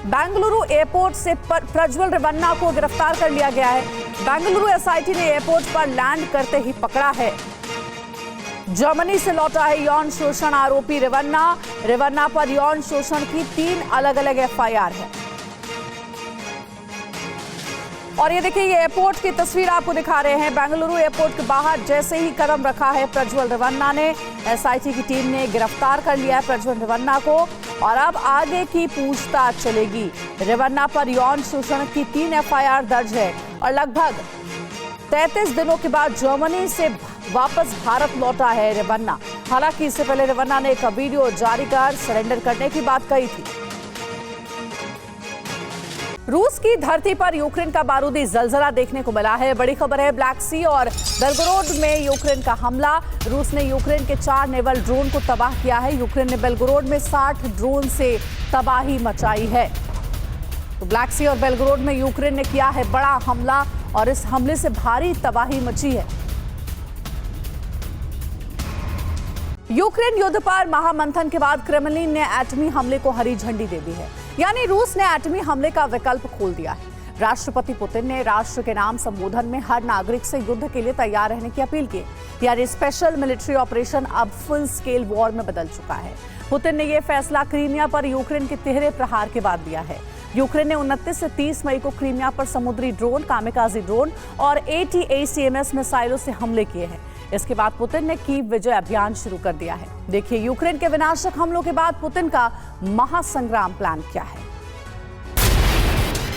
Bengaluru airport से प्रज्वल रेवन्ना को गिरफ्तार कर लिया गया है। बेंगलुरु एसआईटी ने एयरपोर्ट पर लैंड करते ही पकड़ा है। जर्मनी से लौटा है यौन शोषण आरोपी रेवन्ना पर यौन शोषण की 3 अलग अलग एफआईआर है। और ये देखिए, ये एयरपोर्ट की तस्वीर आपको दिखा रहे हैं। बेंगलुरु एयरपोर्ट के बाहर जैसे ही कदम रखा है प्रज्वल रेवन्ना ने, एसआईटी की टीम ने गिरफ्तार कर लिया है प्रज्वल रेवन्ना को और अब आगे की पूछताछ चलेगी। रेवन्ना पर यौन शोषण की 3 एफआईआर दर्ज है और लगभग 33 दिनों के बाद जर्मनी से वापस भारत लौटा है रेवन्ना। हालांकि इससे पहले रेवन्ना ने एक वीडियो जारी कर सरेंडर करने की बात कही थी। रूस की धरती पर यूक्रेन का बारूदी जलजला देखने को मिला है। बड़ी खबर है, ब्लैक सी और बेलगोरोड में यूक्रेन का हमला। रूस ने यूक्रेन के 4 नेवल ड्रोन को तबाह किया है। यूक्रेन ने बेलगोरोड में 60 ड्रोन से तबाही मचाई है। तो ब्लैक सी और बेलगोरोड में यूक्रेन ने किया है बड़ा हमला और इस हमले से भारी तबाही मची है। यूक्रेन युद्ध पर महामंथन के बाद क्रेमलिन ने एटमी हमले को हरी झंडी दे दी है, यानी रूस ने एटमी हमले का विकल्प खोल दिया है। राष्ट्रपति पुतिन ने राष्ट्र के नाम संबोधन में हर नागरिक से युद्ध के लिए तैयार रहने की अपील की, यानी स्पेशल मिलिट्री ऑपरेशन अब फुल स्केल वॉर में बदल चुका है। पुतिन ने यह फैसला क्रीमिया पर यूक्रेन के तिहरे प्रहार के बाद दिया है। यूक्रेन ने 29 से 30 मई को क्रीमिया पर समुद्री ड्रोन, कामिकाजी ड्रोन और ATACMS मिसाइलों से हमले किए हैं। इसके बाद पुतिन ने कीव विजय अभियान शुरू कर दिया है। देखिए, यूक्रेन के विनाशक हमलों के बाद पुतिन का महासंग्राम प्लान क्या है।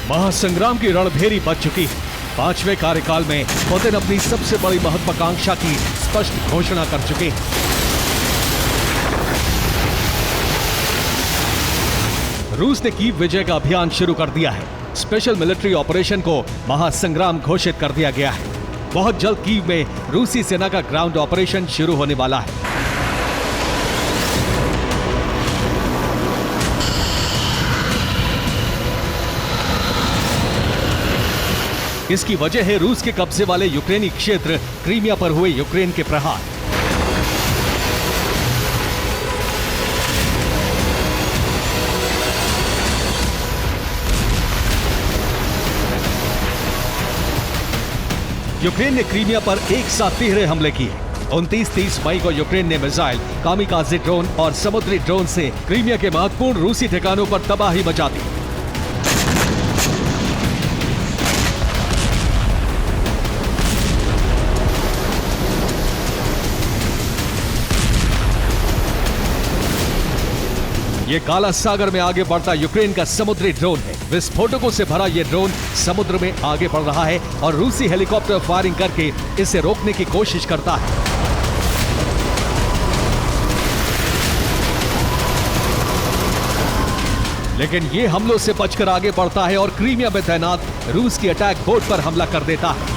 महासंग्राम की रणभेरी बच चुकी है। 5वें कार्यकाल में पुतिन अपनी सबसे बड़ी महत्वाकांक्षा की स्पष्ट घोषणा कर चुके हैं। रूस ने कीव विजय का अभियान शुरू कर दिया है। स्पेशल मिलिट्री ऑपरेशन को महासंग्राम घोषित कर दिया गया है। बहुत जल्द कीव में रूसी सेना का ग्राउंड ऑपरेशन शुरू होने वाला है। इसकी वजह है रूस के कब्जे वाले यूक्रेनी क्षेत्र क्रीमिया पर हुए यूक्रेन के प्रहार। यूक्रेन ने क्रीमिया पर एक साथ तिहरे हमले किए। 29-30 मई को यूक्रेन ने मिसाइल, कामिकाजी ड्रोन और समुद्री ड्रोन से क्रीमिया के महत्वपूर्ण रूसी ठिकानों पर तबाही मचा दी। ये काला सागर में आगे बढ़ता यूक्रेन का समुद्री ड्रोन है। विस्फोटकों से भरा ये ड्रोन समुद्र में आगे बढ़ रहा है और रूसी हेलीकॉप्टर फायरिंग करके इसे रोकने की कोशिश करता है। लेकिन ये हमलों से बचकर आगे बढ़ता है और क्रीमिया में तैनात रूस की अटैक बोट पर हमला कर देता है।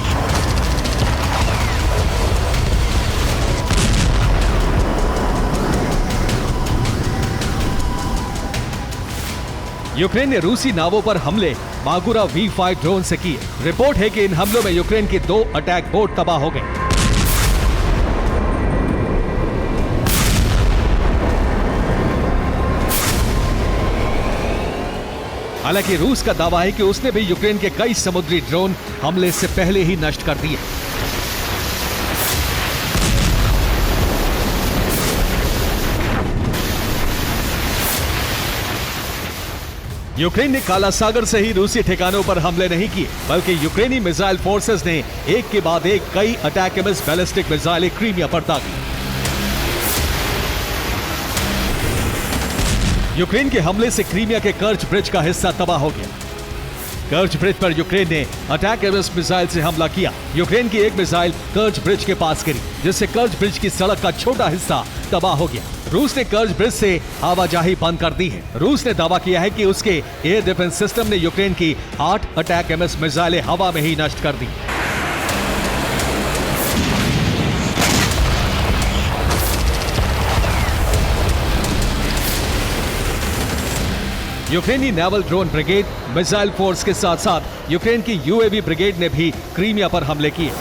यूक्रेन ने रूसी नावों पर हमले मागुरा V5 ड्रोन से किए। रिपोर्ट है कि इन हमलों में यूक्रेन की 2 अटैक बोट तबाह हो गए। हालांकि रूस का दावा है कि उसने भी यूक्रेन के कई समुद्री ड्रोन हमले से पहले ही नष्ट कर दिए। यूक्रेन ने काला सागर से ही रूसी ठिकानों पर हमले नहीं किए, बल्कि यूक्रेनी मिसाइल फोर्सेस ने एक के बाद एक कई अटैकम्स बैलिस्टिक मिसाइलें क्रीमिया पर दागी। यूक्रेन के हमले से क्रीमिया के कर्च ब्रिज का हिस्सा तबाह हो गया। कर्च ब्रिज पर यूक्रेन ने अटैकम्स मिसाइल से हमला किया। यूक्रेन की एक मिसाइल कर्च ब्रिज के पास गिरी, जिससे कर्च ब्रिज की सड़क का छोटा हिस्सा तबाह हो गया। रूस ने कर्च ब्रिज से आवाजाही बंद कर दी है। रूस ने दावा किया है कि उसके एयर डिफेंस सिस्टम ने यूक्रेन की 8 अटैकम्स मिसाइलें हवा में ही नष्ट कर दी। यूक्रेनी naval drone brigade, missile force के साथ साथ यूक्रेन की UAV ब्रिगेड ने भी क्रीमिया पर हमले किए।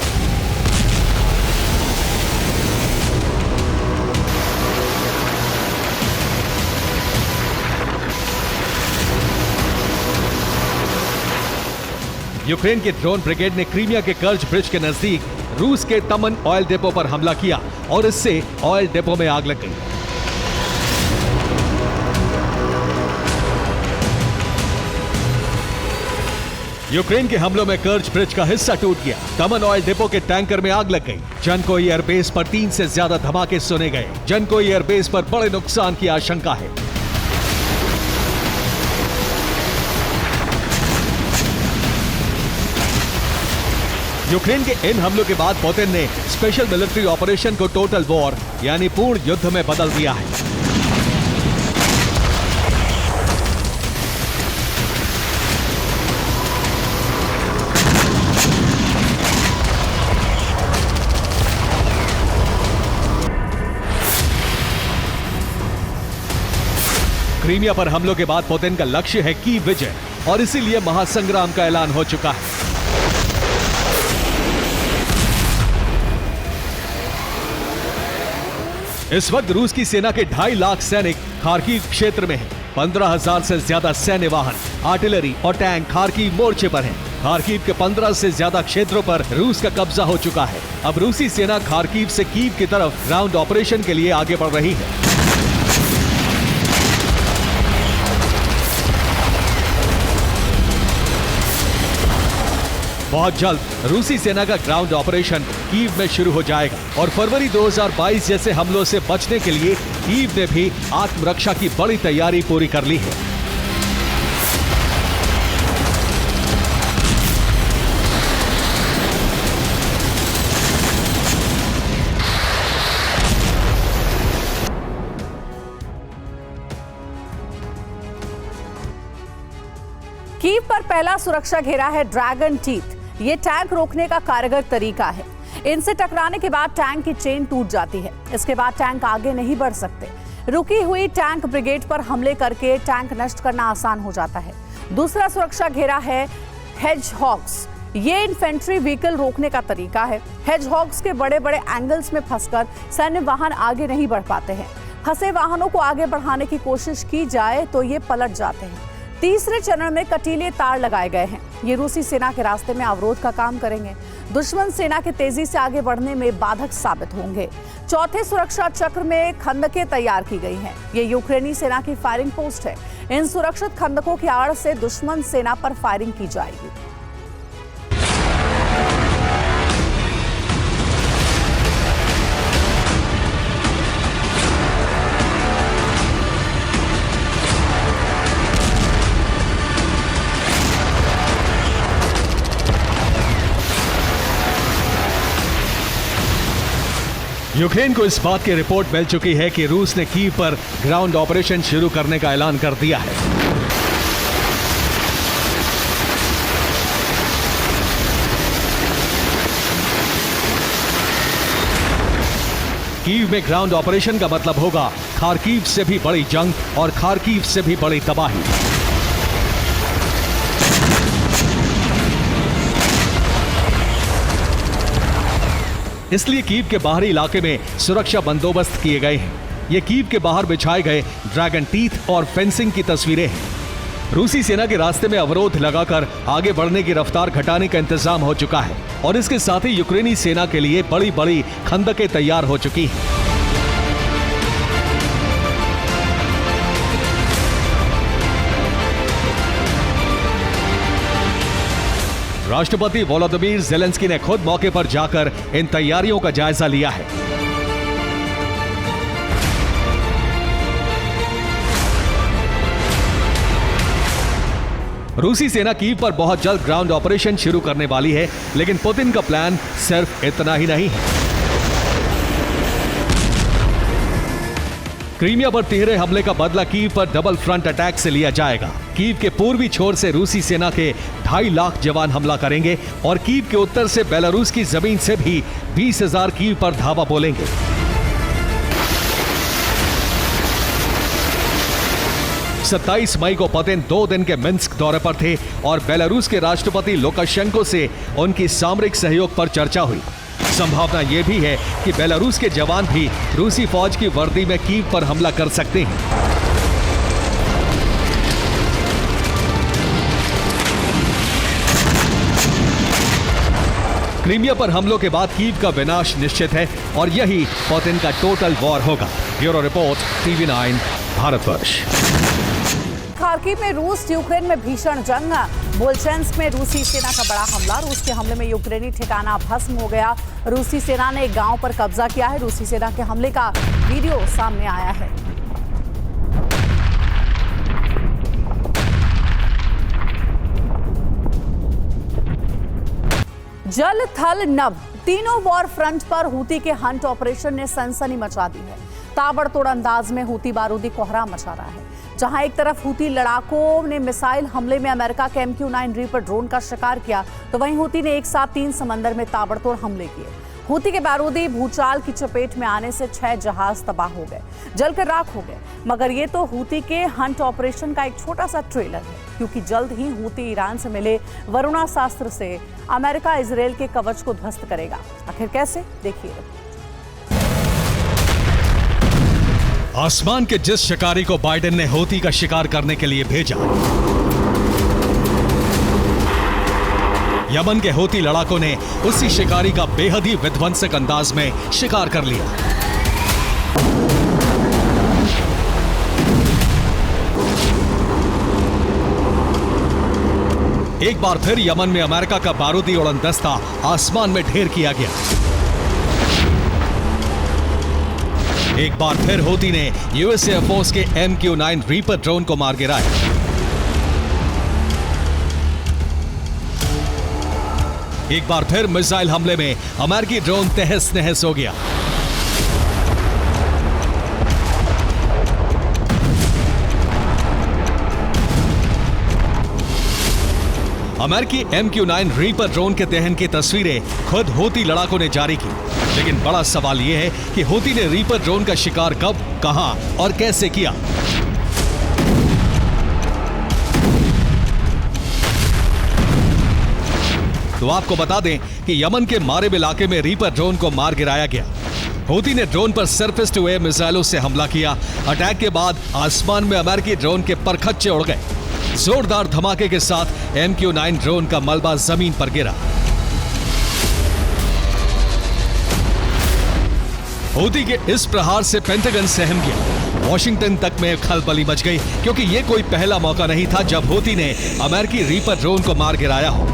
यूक्रेन के ड्रोन ब्रिगेड ने क्रीमिया के कर्च ब्रिज के नजदीक रूस के तमन ऑयल डिपो पर हमला किया और इससे ऑयल डिपो में आग लग गई। यूक्रेन के हमलों में कर्च ब्रिज का हिस्सा टूट गया। तमन ऑयल डिपो के टैंकर में आग लग गई। जनको एयरबेस पर 3 से ज्यादा धमाके सुने गए। जनको एयरबेस पर बड़े नुकसान की आशंका है। यूक्रेन के इन हमलों के बाद पुतिन ने स्पेशल मिलिट्री ऑपरेशन को टोटल वॉर यानी पूर्ण युद्ध में बदल दिया है। क्रीमिया पर हमलों के बाद पुतिन का लक्ष्य है कीव विजय और इसीलिए महासंग्राम का ऐलान हो चुका है। इस वक्त रूस की सेना के 2.5 लाख सैनिक खार्किव क्षेत्र में हैं। 15,000 से ज्यादा सैन्य वाहन, आर्टिलरी और टैंक खार्किव मोर्चे पर हैं। खार्किव के 15 से ज्यादा क्षेत्रों पर रूस का कब्जा हो चुका है। अब रूसी सेना खार्किव से कीव की तरफ ग्राउंड ऑपरेशन के लिए आगे बढ़ रही है। बहुत जल्द रूसी सेना का ग्राउंड ऑपरेशन कीव में शुरू हो जाएगा और फरवरी 2022 जैसे हमलों से बचने के लिए कीव ने भी आत्मरक्षा की बड़ी तैयारी पूरी कर ली है। कीव पर पहला सुरक्षा घेरा है ड्रैगन टीथ। ये टैंक रोकने का कारगर तरीका है। इनसे टकराने के बाद टैंक की चेन टूट जाती है। इसके बाद टैंक आगे नहीं बढ़ सकते। रुकी हुई टैंक ब्रिगेड पर हमले करके टैंक नष्ट करना आसान हो जाता है। दूसरा सुरक्षा घेरा है हेजहॉग्स। ये इन्फेंट्री व्हीकल रोकने का तरीका है। हेजहॉग्स के बड़े बड़े एंगल्स में फंसकर सैन्य वाहन आगे नहीं बढ़ पाते हैं। फंसे वाहनों को आगे बढ़ाने की कोशिश की जाए तो ये पलट जाते हैं। तीसरे चरण में कटीले तार लगाए गए हैं। ये रूसी सेना के रास्ते में अवरोध का काम करेंगे। दुश्मन सेना के तेजी से आगे बढ़ने में बाधक साबित होंगे। चौथे सुरक्षा चक्र में खंदकें तैयार की गई हैं। ये यूक्रेनी सेना की फायरिंग पोस्ट है। इन सुरक्षित खंदकों की आड़ से दुश्मन सेना पर फायरिंग की जाएगी। यूक्रेन को इस बात की रिपोर्ट मिल चुकी है कि रूस ने कीव पर ग्राउंड ऑपरेशन शुरू करने का ऐलान कर दिया है। कीव में ग्राउंड ऑपरेशन का मतलब होगा खार्किव से भी बड़ी जंग और खार्किव से भी बड़ी तबाही। इसलिए कीव के बाहरी इलाके में सुरक्षा बंदोबस्त किए गए हैं। ये कीव के बाहर बिछाए गए ड्रैगन टीथ और फेंसिंग की तस्वीरें हैं। रूसी सेना के रास्ते में अवरोध लगाकर आगे बढ़ने की रफ्तार घटाने का इंतजाम हो चुका है और इसके साथ ही यूक्रेनी सेना के लिए बड़ी बड़ी खंदकें तैयार हो चुकी हैं। राष्ट्रपति वोलोदिमीर ज़ेलेंस्की ने खुद मौके पर जाकर इन तैयारियों का जायजा लिया है। रूसी सेना कीव पर बहुत जल्द ग्राउंड ऑपरेशन शुरू करने वाली है, लेकिन पुतिन का प्लान सिर्फ इतना ही नहीं है। क्रीमिया पर तिहरे हमले का बदला कीव पर डबल फ्रंट अटैक से लिया जाएगा। कीव के पूर्वी छोर से रूसी सेना के 2.5 लाख जवान हमला करेंगे और कीव के उत्तर से बेलारूस की जमीन से भी 20,000 कीव पर धावा बोलेंगे। सत्ताईस मई को पुतिन 2 दिन के मिन्स्क दौरे पर थे और बेलारूस के राष्ट्रपति लुकाशेंको से उनकी सामरिक सहयोग पर चर्चा हुई। संभावना यह भी है कि बेलारूस के जवान भी रूसी फौज की वर्दी में कीव पर हमला कर सकते हैं। क्रीमिया पर हमलों के बाद कीव का विनाश निश्चित है और यही पुतिन का टोटल वॉर होगा। Bureau report, TV9 Bharatvarsh. Kharkiv में रूस यूक्रेन में भीषण जंग। बोल्चेंस्क में रूसी सेना का बड़ा हमला। रूस के हमले में यूक्रेनी ठिकाना भस्म हो गया। रूसी सेना ने एक गांव पर कब्जा किया है। रूसी सेना के हमले का वीडियो सामने आया है। जल थल नभ, तीनों वॉर फ्रंट पर हूती के हंट ऑपरेशन ने सनसनी मचा दी है। ताबड़तोड़ अंदाज में हूती बारूदी कोहरा मचा रहा है। जहां एक तरफ हूती लड़ाकों ने मिसाइल हमले में अमेरिका के MQ-9 रीपर ड्रोन का शिकार किया, तो वहीं हूती ने एक साथ 3 समंदर में ताबड़तोड़ हमले किए। हूती के बारूदी भूचाल की चपेट में आने से 6 जहाज तबाह हो गए, जलकर राख हो गए। मगर ये तो हूती के हंट ऑपरेशन का एक छोटा सा ट्रेलर है, क्योंकि जल्द ही हूती ईरान से मिले वरुणास्त्र से अमेरिका इजरायल के कवच को ध्वस्त करेगा। आखिर कैसे, देखिए। आसमान के जिस शिकारी को बाइडेन ने हूती का शिकार करने के लिए भेजा, यमन के हूती लड़ाकों ने उसी शिकारी का बेहद ही विध्वंसक अंदाज में शिकार कर लिया। एक बार फिर यमन में अमेरिका का बारूदी उड़नदस्ता आसमान में ढेर किया गया। एक बार फिर हूती ने यूएस एयरफोर्स के MQ-9 रीपर ड्रोन को मार गिराया। एक बार फिर मिसाइल हमले में अमेरिकी ड्रोन तहस नहस हो गया। अमेरिकी MQ-9 रीपर ड्रोन के दहन की तस्वीरें खुद हूती लड़ाकों ने जारी की। लेकिन बड़ा सवाल यह है कि हूती ने रीपर ड्रोन का शिकार कब, कहां और कैसे किया। तो आपको बता दें कि यमन के मारिब इलाके में रीपर ड्रोन को मार गिराया गया। हूती ने ड्रोन पर सरफेस टू एयर मिसाइलों से हमला किया। अटैक के बाद आसमान में अमेरिकी ड्रोन के परखच्चे उड़ गए। जोरदार धमाके के साथ MQ-9 ड्रोन का मलबा जमीन पर गिरा। हूती के इस प्रहार से पेंटागन सहम गया। वॉशिंगटन तक में खलबली मच गई, क्योंकि यह कोई पहला मौका नहीं था जब हूती ने अमेरिकी रीपर ड्रोन को मार गिराया हो।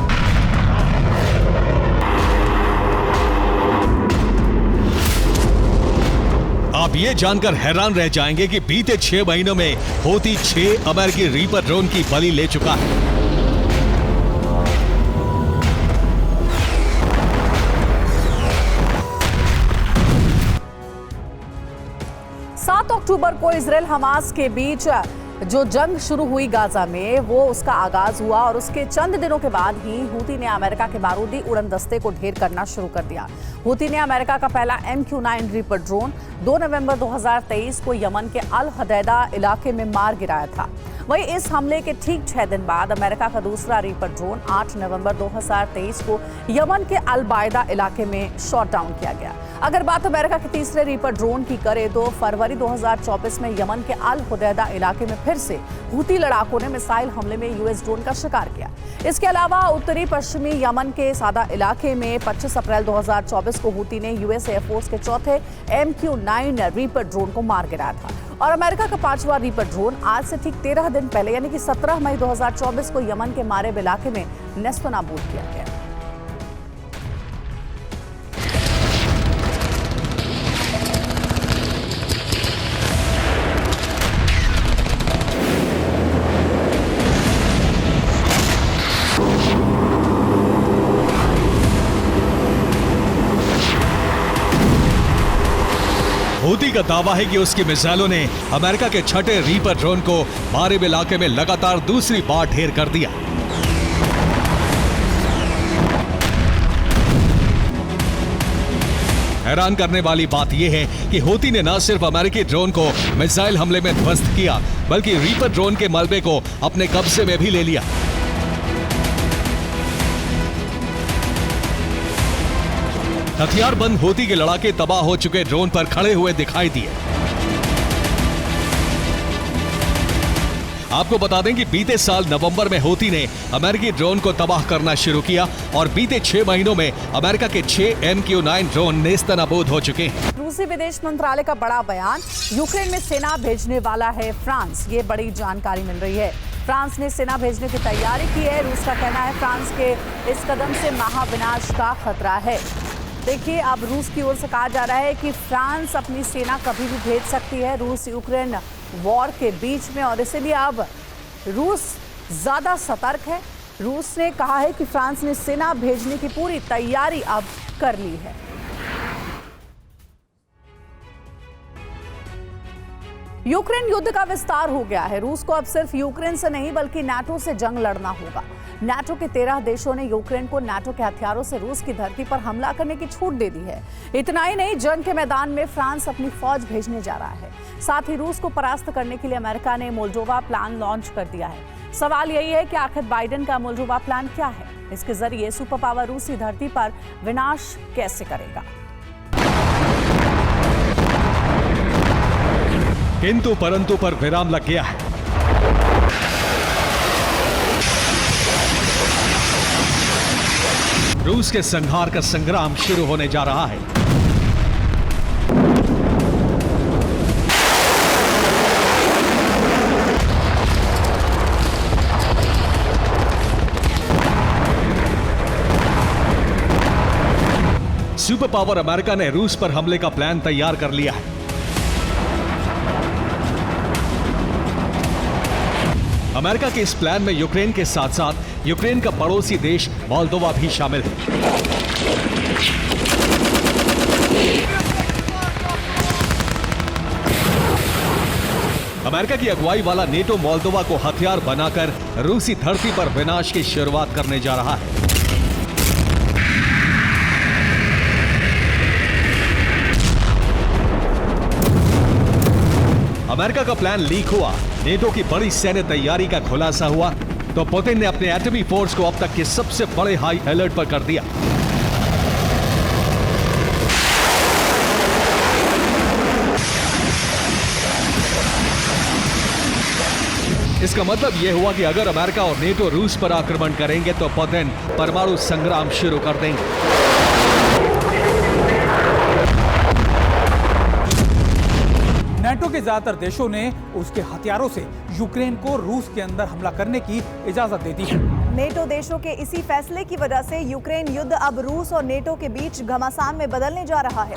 आप ये जानकर हैरान रह जाएंगे कि बीते 6 महीनों में हूती 6 अमेरिकी रीपर ड्रोन की बलि ले चुका है। अक्टूबर को इजराइल हमास के बीच जो जंग शुरू हुई गाजा में, वो उसका आगाज हुआ और उसके चंद दिनों के बाद ही हूती ने अमेरिका के बारूदी उड़नदस्ते को ढेर करना शुरू कर दिया। हूती ने अमेरिका का पहला MQ-9 रीपर ड्रोन 2 नवंबर 2023 को यमन के अल हदैदा इलाके में मार गिराया था। वहीं इस हमले के ठीक 6 दिन बाद अमेरिका का दूसरा रीपर ड्रोन 8 नवंबर 2023 को यमन के अल बायदा इलाके में शॉट डाउन किया गया। अगर बात अमेरिका के तीसरे रीपर ड्रोन की करें तो फरवरी 2024 में यमन के अल हुदैदा इलाके में फिर से हूती लड़ाकों ने मिसाइल हमले में यूएस ड्रोन का शिकार किया। इसके अलावा उत्तरी पश्चिमी यमन के सादा इलाके में 25 अप्रैल 2024 को हूती ने यूएस एयरफोर्स के चौथे MQ-9 रीपर ड्रोन को मार गिराया था। और अमेरिका का 5वां रीपर ड्रोन आज से ठीक 13 दिन पहले यानी कि 17 मई 2024 को यमन के मारिब इलाके में नेस्तनाबूद किया गया। हूती का दावा है कि उसकी मिसाइलों ने अमेरिका के 6ठे रीपर ड्रोन को मारिब इलाके में लगातार दूसरी बार ढेर कर दिया। हैरान करने वाली बात यह है कि हूती ने न सिर्फ अमेरिकी ड्रोन को मिसाइल हमले में ध्वस्त किया, बल्कि रीपर ड्रोन के मलबे को अपने कब्जे में भी ले लिया। हथियारबंद हूती के लड़ाके तबाह हो चुके ड्रोन पर खड़े हुए दिखाई दिए। आपको बता दें कि बीते साल नवंबर में हूती ने अमेरिकी ड्रोन को तबाह करना शुरू किया और बीते 6 महीनों में अमेरिका के 6 MQ-9 ड्रोन नेस्तनाबूद हो चुके हैं। रूसी विदेश मंत्रालय का बड़ा बयान, यूक्रेन में सेना भेजने वाला है फ्रांस। ये बड़ी जानकारी मिल रही है। फ्रांस ने सेना भेजने की तैयारी की है। रूस का कहना है फ्रांस के इस कदम से महाविनाश का खतरा है। देखिए, अब रूस की ओर से कहा जा रहा है कि फ्रांस अपनी सेना कभी भी भेज सकती है रूस यूक्रेन वॉर के बीच में, और इसलिए अब रूस ज्यादा सतर्क है। रूस ने कहा है कि फ्रांस ने सेना भेजने की पूरी तैयारी अब कर ली है। यूक्रेन युद्ध का विस्तार हो गया है। रूस को अब सिर्फ यूक्रेन से नहीं बल्कि नाटो से जंग लड़ना होगा। नाटो के 13 देशों ने यूक्रेन को नाटो के हथियारों से रूस की धरती पर हमला करने की छूट दे दी है। इतना ही नहीं, जंग के मैदान में फ्रांस अपनी फौज भेजने जा रहा है। साथ ही रूस को परास्त करने के लिए अमेरिका ने मोल्डोवा प्लान लॉन्च कर दिया है। सवाल यही है कि आखिर बाइडेन का मोल्डोवा प्लान क्या है? इसके जरिए सुपर पावर रूसी धरती पर विनाश कैसे करेगा? किंतु परंतु पर विराम लग गया है। रूस के संहार का संग्राम शुरू होने जा रहा है। सुपर पावर अमेरिका ने रूस पर हमले का प्लान तैयार कर लिया है। अमेरिका के इस प्लान में यूक्रेन के साथ साथ यूक्रेन का पड़ोसी देश मोल्दोवा भी शामिल है। अमेरिका की अगुवाई वाला नेटो मोल्दोवा को हथियार बनाकर रूसी धरती पर विनाश की शुरुआत करने जा रहा है। अमेरिका का प्लान लीक हुआ, नेटो की बड़ी सैन्य तैयारी का खुलासा हुआ तो पुतिन ने अपने एटमी फोर्स को अब तक के सबसे बड़े हाई अलर्ट पर कर दिया। इसका मतलब यह हुआ कि अगर अमेरिका और नेटो रूस पर आक्रमण करेंगे तो पुतिन परमाणु संग्राम शुरू कर देंगे। नाटो के ज्यादातर देशों ने उसके हथियारों से यूक्रेन को रूस के अंदर हमला करने की इजाजत दे दी है। नेटो देशों के इसी फैसले की वजह से यूक्रेन युद्ध अब रूस और नेटो के बीच घमासान में बदलने जा रहा है।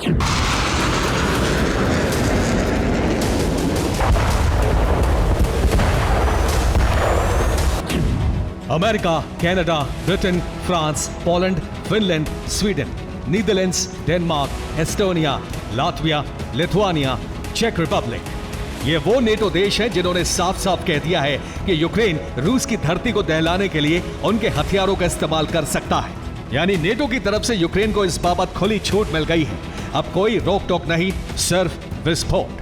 America, Canada, Britain, France, Poland, Finland, Sweden, Netherlands, Denmark, Estonia, Latvia, Lithuania, चेक रिपब्लिक, ये वो नेटो देश हैं जिन्होंने साफ साफ कह दिया है कि यूक्रेन रूस की धरती को दहलाने के लिए उनके हथियारों का इस्तेमाल कर सकता है। यानी नेटो की तरफ से यूक्रेन को इस बाबत खुली छूट मिल गई है। अब कोई रोक टोक नहीं, सिर्फ विस्फोट।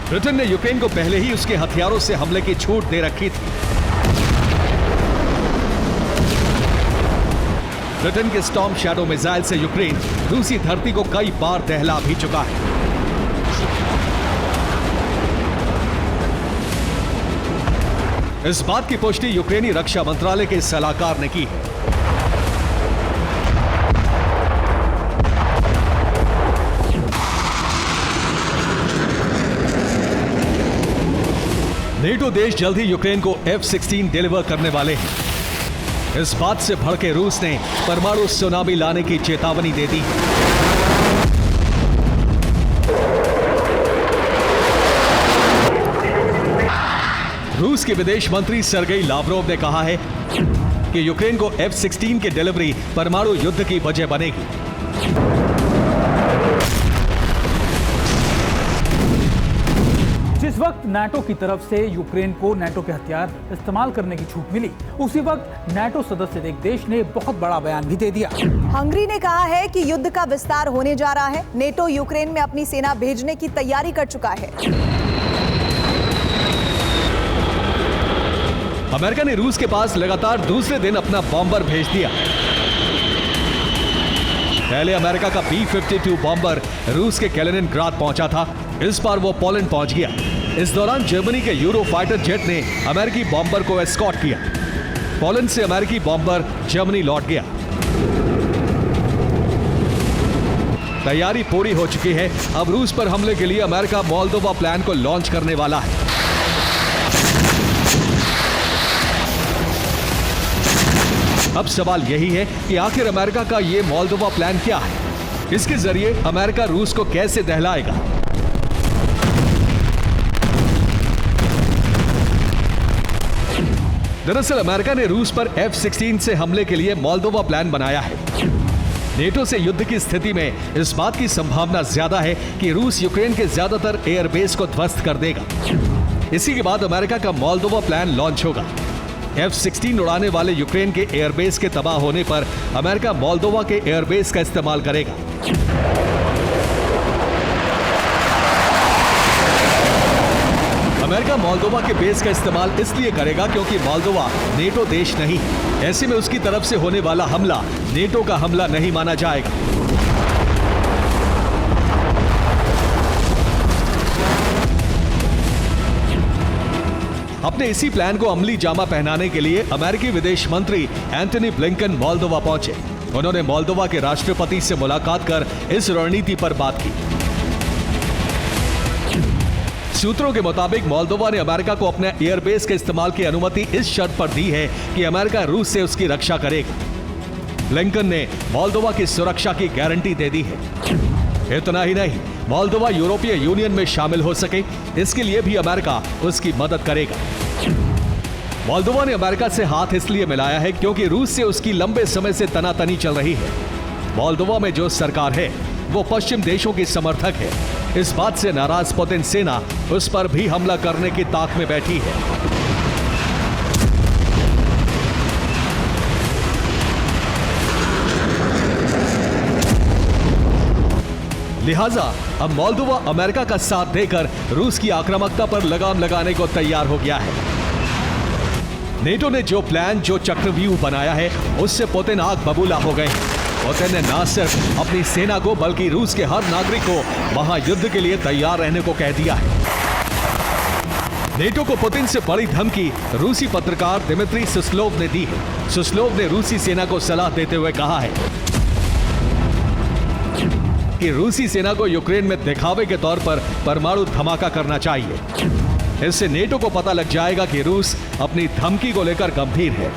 ब्रिटेन ने यूक्रेन को पहले ही उसके हथियारों से हमले की छूट दे रखी थी। ब्रिटेन के स्टॉर्म शैडो मिसाइल से यूक्रेन रूसी धरती को कई बार दहला भी चुका है। इस बात की पुष्टि यूक्रेनी रक्षा मंत्रालय के सलाहकार ने की है। नेटो देश जल्द ही यूक्रेन को F-16 डिलीवर करने वाले हैं। इस बात से भड़के रूस ने परमाणु सुनामी लाने की चेतावनी दे दी। रूस के विदेश मंत्री सर्गेई लावरोव ने कहा है कि यूक्रेन को F-16 की डिलीवरी परमाणु युद्ध की वजह बनेगी। जिस वक्त नाटो की तरफ से यूक्रेन को नाटो के हथियार इस्तेमाल करने की छूट मिली, उसी वक्त नाटो सदस्य एक देश ने बहुत बड़ा बयान भी दे दिया। हंगरी ने कहा है कि युद्ध का विस्तार होने जा रहा है। नेटो यूक्रेन में अपनी सेना भेजने की तैयारी कर चुका है। अमेरिका ने रूस के पास लगातार दूसरे दिन अपना बॉम्बर भेज दिया। पहले अमेरिका का B-52 बॉम्बर रूस के कैलिनिनग्राड पहुंचा था। इस बार वो पोलैंड पहुंच गया। इस दौरान जर्मनी के यूरो फाइटर जेट ने अमेरिकी बॉम्बर को एस्कॉर्ट किया। पोलैंड से अमेरिकी बॉम्बर जर्मनी लौट गया। तैयारी पूरी हो चुकी है। अब रूस पर हमले के लिए अमेरिका मोल्दोवा प्लान को लॉन्च करने वाला है। अब सवाल यही है कि आखिर अमेरिका का यह मोल्दोवा प्लान क्या है? इसके जरिए अमेरिका रूस को कैसे दहलाएगा? दरअसल अमेरिका ने रूस पर F-16 से हमले के लिए मोल्दोवा प्लान बनाया है। नेटो से युद्ध की स्थिति में इस बात की संभावना ज्यादा है कि रूस यूक्रेन के ज्यादातर एयरबेस को ध्वस्त कर देगा। इसी के बाद अमेरिका का मोल्दोवा प्लान लॉन्च होगा। F-16 उड़ाने वाले यूक्रेन के एयरबेस के तबाह होने पर अमेरिका मोल्दोवा के एयरबेस का इस्तेमाल करेगा। अमेरिका मोल्दोवा के बेस का इस्तेमाल इसलिए करेगा क्योंकि मोल्दोवा नेटो देश नहीं है। ऐसे में उसकी तरफ से होने वाला हमला नेटो का हमला नहीं माना जाएगा। अपने इसी प्लान को अमली जामा पहनाने के लिए अमेरिकी विदेश मंत्री एंटनी ब्लिंकन मोल्दोवा पहुंचे। उन्होंने मोल्दोवा के राष्ट्रपति से मुलाकात कर इस रणनीति पर बात की। सूत्रों के मुताबिक मोल्दोवा ने अमेरिका को अपने एयरबेस के इस्तेमाल की अनुमति इस शर्त पर दी है कि अमेरिका रूस से उसकी रक्षा करेगा। ब्लिंकन ने मोल्दोवा की सुरक्षा की गारंटी दे दी है। इतना ही नहीं, मोल्दोवा यूरोपीय यूनियन में शामिल हो सके, इसके लिए भी अमेरिका उसकी मदद करेगा। मोल्दोवा ने अमेरिका से हाथ इसलिए मिलाया है क्योंकि रूस से उसकी लंबे समय से तनातनी चल रही है। मोल्दोवा में जो सरकार है वो पश्चिम देशों की समर्थक है। इस बात से नाराज पुतिन सेना उस पर भी हमला करने की ताक में बैठी है। लिहाजा अब मोल्दोवा अमेरिका का साथ देकर रूस की आक्रामकता पर लगाम लगाने को तैयार हो गया है। नेटो ने जो प्लान, जो चक्रव्यूह बनाया है, उससे पुतिन आग बबूला हो गए हैं। पुतिन ने न सिर्फ अपनी सेना को बल्कि रूस के हर नागरिक को महायुद्ध के लिए तैयार रहने को कह दिया है। नेटो को पुतिन से बड़ी धमकी रूसी पत्रकार दिमित्री सुस्लोव ने दी है। सुस्लोव ने रूसी सेना को सलाह देते हुए कहा है कि रूसी सेना को यूक्रेन में दिखावे के तौर पर परमाणु धमाका करना चाहिए। इससे नेटो को पता लग जाएगा कि रूस अपनी धमकी को लेकर गंभीर है।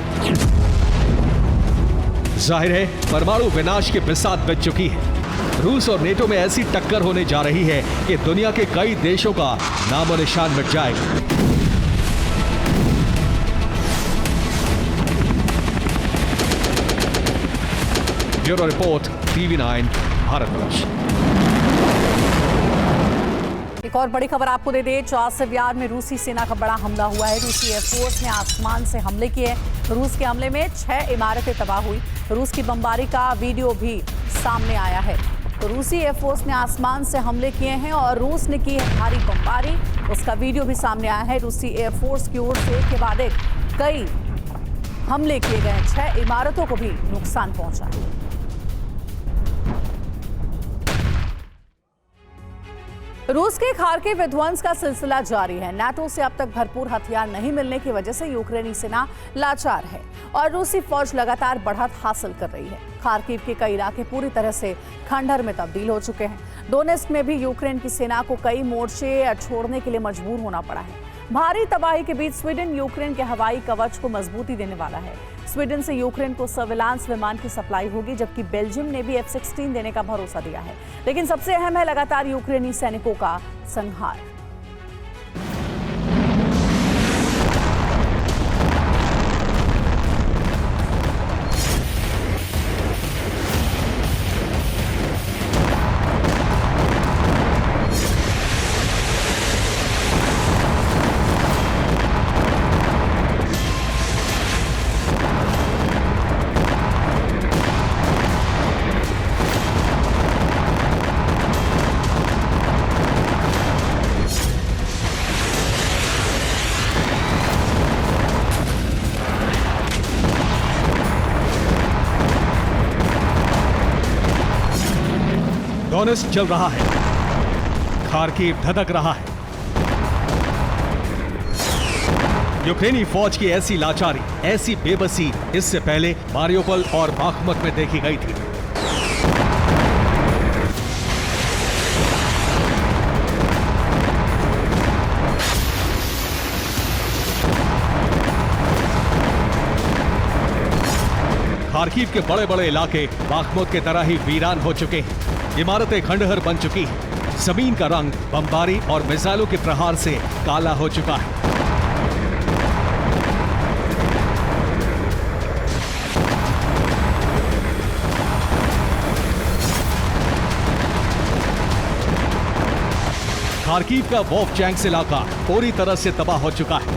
जाहिर है परमाणु विनाश की बिसात बच चुकी है। रूस और नेटो में ऐसी टक्कर होने जा रही है कि दुनिया के कई देशों का नामो निशान मिट जाएगा। Bureau report, TV9 Bharatvarsh. एक और बड़ी खबर आपको दे दें, चासिवियार में रूसी सेना का बड़ा हमला हुआ है। रूसी एयरफोर्स ने आसमान से हमले किए। रूस के हमले में 6 इमारतें तबाह हुई। रूस की बमबारी का वीडियो भी सामने आया है। तो रूसी एयरफोर्स ने आसमान से हमले किए हैं और रूस ने की है भारी बमबारी। उसका वीडियो भी सामने आया है। रूसी एयरफोर्स की ओर से एक के बाद एक कई हमले किए गए। 6 इमारतों को भी नुकसान पहुंचा। रूस के खार्किव विध्वंस का सिलसिला जारी है। नाटो से अब तक भरपूर हथियार नहीं मिलने की वजह से यूक्रेनी सेना लाचार है और रूसी फौज लगातार बढ़त हासिल कर रही है। खार्किव के कई इलाके पूरी तरह से खंडहर में तब्दील हो चुके हैं। डोनेस्क में भी यूक्रेन की सेना को कई मोर्चे छोड़ने के लिए मजबूर होना पड़ा है। भारी तबाही के बीच स्वीडन यूक्रेन के हवाई कवच को मजबूती देने वाला है। स्वीडन से यूक्रेन को सर्विलांस विमान की सप्लाई होगी, जबकि बेल्जियम ने भी F-16 देने का भरोसा दिया है। लेकिन सबसे अहम है लगातार यूक्रेनी सैनिकों का संहार। डोनेस्क चल रहा है, खार्किव धधक रहा है। यूक्रेनी फौज की ऐसी लाचारी, ऐसी बेबसी इससे पहले मारियोपोल और बाख्मुत में देखी गई थी। खार्किव के बड़े बड़े इलाके बाख्मुत के तरह ही वीरान हो चुके हैं। इमारतें खंडहर बन चुकी हैं। जमीन का रंग बमबारी और मिसाइलों के प्रहार से काला हो चुका है। खार्किव का वोल्फचैंक्स इलाका पूरी तरह से तबाह हो चुका है।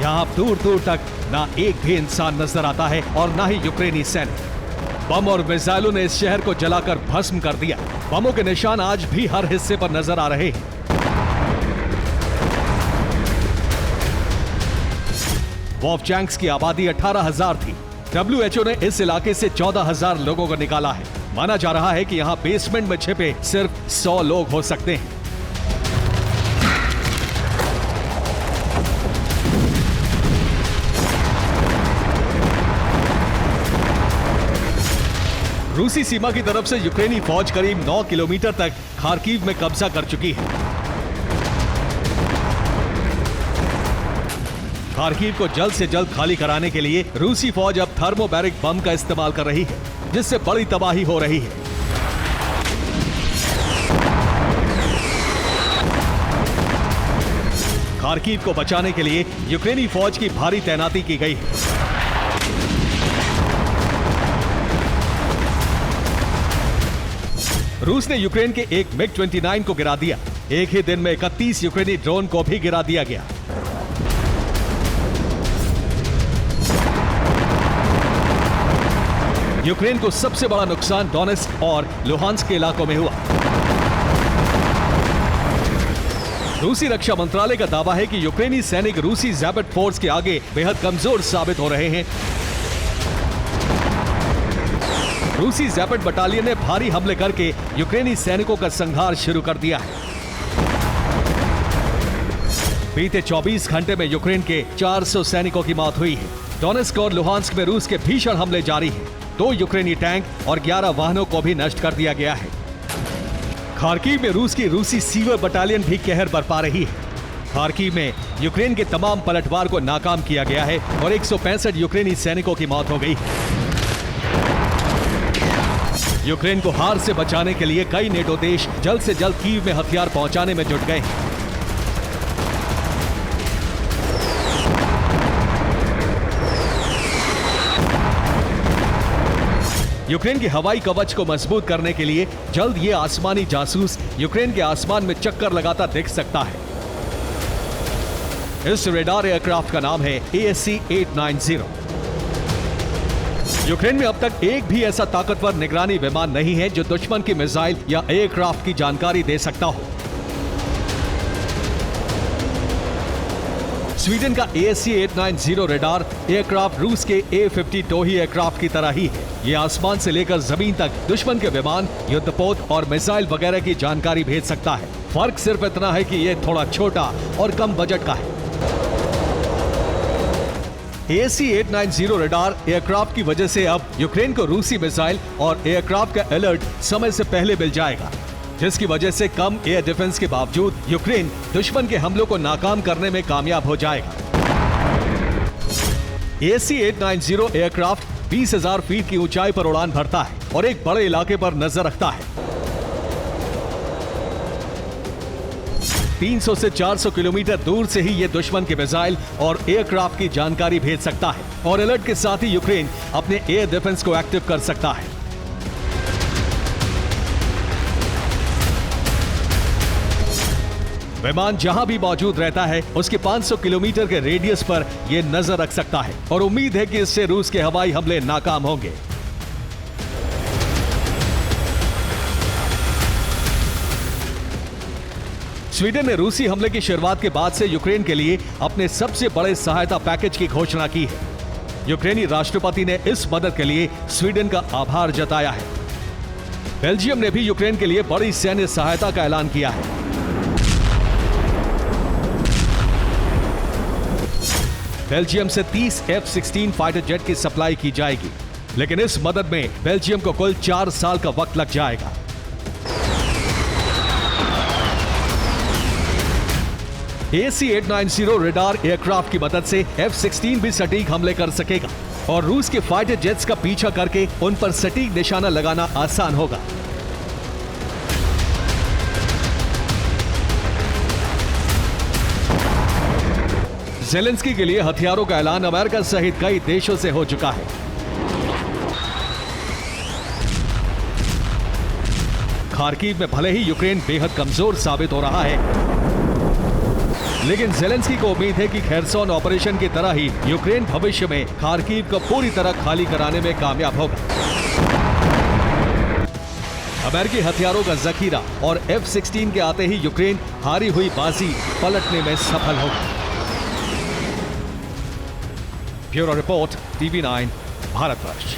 यहां दूर दूर तक ना एक भी इंसान नजर आता है और ना ही यूक्रेनी सैनिक। बम और मिसाइलों ने इस शहर को जलाकर भस्म कर दिया। बमों के निशान आज भी हर हिस्से पर नजर आ रहे हैं। वोल्फचैंक्स की आबादी 18,000 थी। WHO ने इस इलाके से 14,000 लोगों को निकाला है। माना जा रहा है कि यहां बेसमेंट में छिपे सिर्फ 100 लोग हो सकते हैं। रूसी सीमा की तरफ से यूक्रेनी फौज करीब 9 किलोमीटर तक खार्किव में कब्जा कर चुकी है। खार्किव को जल्द से जल्द खाली कराने के लिए रूसी फौज अब थर्मोबैरिक बम का इस्तेमाल कर रही है, जिससे बड़ी तबाही हो रही है। खार्किव को बचाने के लिए यूक्रेनी फौज की भारी तैनाती की गई है। रूस ने यूक्रेन के एक MiG-29 को गिरा दिया। एक ही दिन में 31 यूक्रेनी ड्रोन को भी गिरा दिया गया। यूक्रेन को सबसे बड़ा नुकसान डोनेस्क और लुहांस्क के इलाकों में हुआ। रूसी रक्षा मंत्रालय का दावा है कि यूक्रेनी सैनिक रूसी ज़ैपेट फोर्स के आगे बेहद कमजोर साबित हो रहे हैं। रूसी ज़ैपेट बटालियन ने भारी हमले करके यूक्रेनी सैनिकों का संहार शुरू कर दिया है। बीते 24 घंटे में यूक्रेन के 400 सैनिकों की मौत हुई है। डोनेस्क और लुहांस्क में रूस के भीषण हमले जारी हैं। 2 यूक्रेनी टैंक और 11 वाहनों को भी नष्ट कर दिया गया है। खार्किव में रूसी सीवर बटालियन भी कहर बरपा रही है। खार्किव में यूक्रेन के तमाम पलटवार को नाकाम किया गया है और 165 यूक्रेनी सैनिकों की मौत हो गई। यूक्रेन को हार से बचाने के लिए कई नेटो देश जल्द से जल्द कीव में हथियार पहुंचाने में जुट गए हैं। यूक्रेन के हवाई कवच को मजबूत करने के लिए जल्द ये आसमानी जासूस यूक्रेन के आसमान में चक्कर लगाता दिख सकता है। इस रेडार एयरक्राफ्ट का नाम है ASC-890। यूक्रेन में अब तक एक भी ऐसा ताकतवर निगरानी विमान नहीं है जो दुश्मन की मिसाइल या एयरक्राफ्ट की जानकारी दे सकता हो। स्वीडन का ASC-890 रेडार एयरक्राफ्ट रूस के A-50 टोही एयरक्राफ्ट की तरह ही है। ये आसमान से लेकर जमीन तक दुश्मन के विमान, युद्धपोत और मिसाइल वगैरह की जानकारी भेज सकता है। फर्क सिर्फ इतना है कि ये थोड़ा छोटा और कम बजट का है। ASC-890 रेडार एयरक्राफ्ट की वजह से अब यूक्रेन को रूसी मिसाइल और एयरक्राफ्ट का अलर्ट समय से पहले मिल जाएगा, जिसकी वजह से कम एयर डिफेंस के बावजूद यूक्रेन दुश्मन के हमलों को नाकाम करने में कामयाब हो जाएगा। ASC-890 एयरक्राफ्ट 20,000 फीट की ऊंचाई पर उड़ान भरता है और एक बड़े इलाके पर नजर रखता है। 300 से 400 किलोमीटर दूर से ही ये दुश्मन के मिसाइल और एयरक्राफ्ट की जानकारी भेज सकता है और अलर्ट के साथ ही यूक्रेन अपने एयर डिफेंस को एक्टिव कर सकता है। विमान जहां भी मौजूद रहता है उसके 500 किलोमीटर के रेडियस पर यह नजर रख सकता है और उम्मीद है कि इससे रूस के हवाई हमले नाकाम होंगे। स्वीडन ने रूसी हमले की शुरुआत के बाद से यूक्रेन के लिए अपने सबसे बड़े सहायता पैकेज की घोषणा की है। यूक्रेनी राष्ट्रपति ने इस मदद के लिए स्वीडन का आभार जताया है। बेल्जियम ने भी यूक्रेन के लिए बड़ी सैन्य सहायता का ऐलान किया है। बेल्जियम से 30 F-16 फाइटर जेट की सप्लाई की जाएगी, लेकिन इस मदद में बेल्जियम को कुल 4 साल का वक्त लग जाएगा। AC-890 रेडार एयरक्राफ्ट की मदद से F-16 भी सटीक हमले कर सकेगा और रूस के फाइटर जेट्स का पीछा करके उन पर सटीक निशाना लगाना आसान होगा। ज़ेलेंस्की के लिए हथियारों का ऐलान अमेरिका सहित कई देशों से हो चुका है। खार्किव में भले ही यूक्रेन बेहद कमजोर साबित हो रहा है, लेकिन ज़ेलेंस्की को उम्मीद है कि खेरसोन ऑपरेशन की तरह ही यूक्रेन भविष्य में खार्किव को पूरी तरह खाली कराने में कामयाब होगा। अमेरिकी हथियारों का जखीरा और F-16 के आते ही यूक्रेन हारी हुई बाजी पलटने में सफल होगा। Bureau report, TV9, Bharatvarsh.